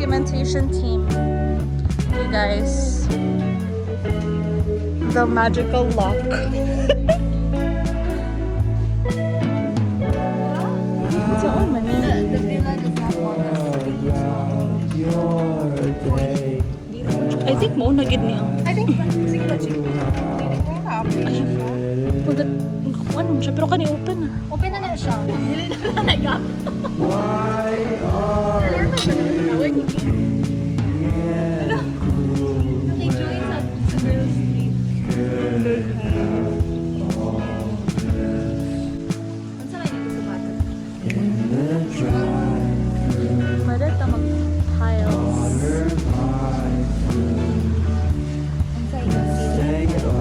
documentation team. You guys. The magical lock. So, oh, man. The villa does not want us. I think mo na gid niya. I think, sige ba, sige. Ano siya? Pero kani open na. Open na siya. Hindi na nag-up. Alarm na siya. They joined sa girls' sleep. Ang sakay dito sa bata. Madata mag-tiles. Ang sakay dito.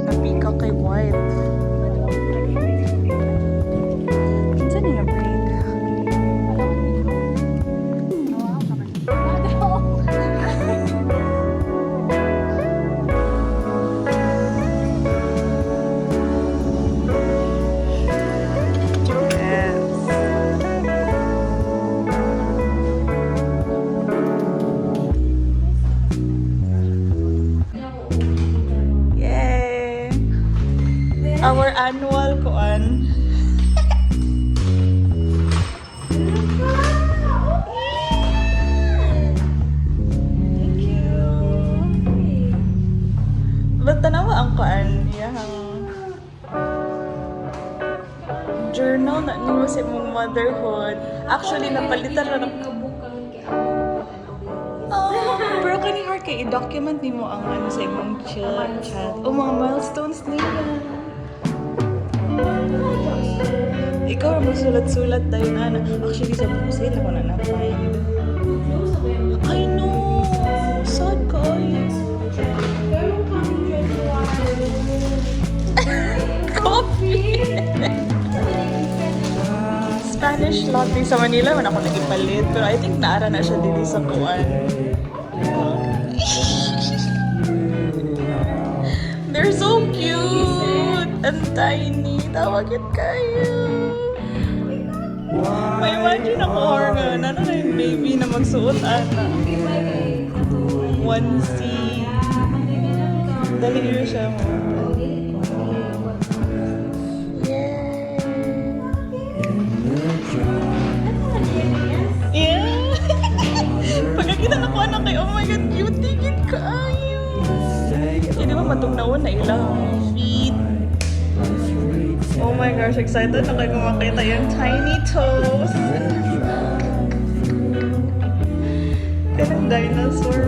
Napika kay white. Kinsa niya breed? Yay! Our annual kuan. Thank you. Ba't tanawa ang kuan? Yang journal na nimo sa imong motherhood. Actually, napalitan na ng pero kani hard kay i-document nimo ang ano sa imong chat. O mga milestones nila. Ikaw ang magsulat-sulat tayo na. Actually, sa buko sila ko na na-find. I know! Sad guys. Coffee! Spanish latte sa Manila. Man ako nagipalit. Pero I think naara na siya dito sa kuwan. They're so cute and tiny. Tawag yun kayo. May imagine ako nga na yung baby na magsuot ana. Onesie. Dali yun siya mo. Yeah. Pagkakita na ko anak kayo, oh my god, cute tigit kaayo. Hindi ba matugnaon na ilang feet? Oh my gosh, excited na kayo makita yung tiny toes. Kanang dinosaur.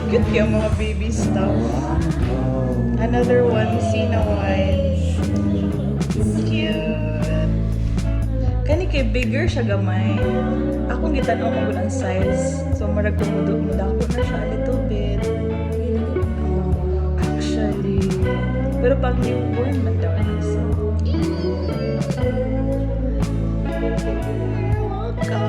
Cute yung mga baby stuff. Another one, Sina White. Cute. Kani kay bigger siya gamay. Akong gitanaw mo ng size. So marag kumudako na siya a little bit. Actually. Pero pag newborn man daw na siya. Go!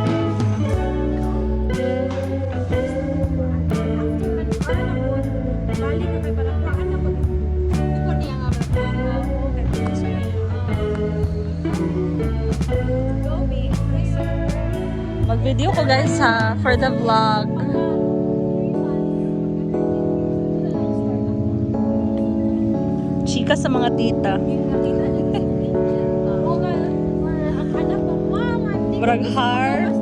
Video ko guys ha, for the vlog. Chika sa mga tita. Murag har.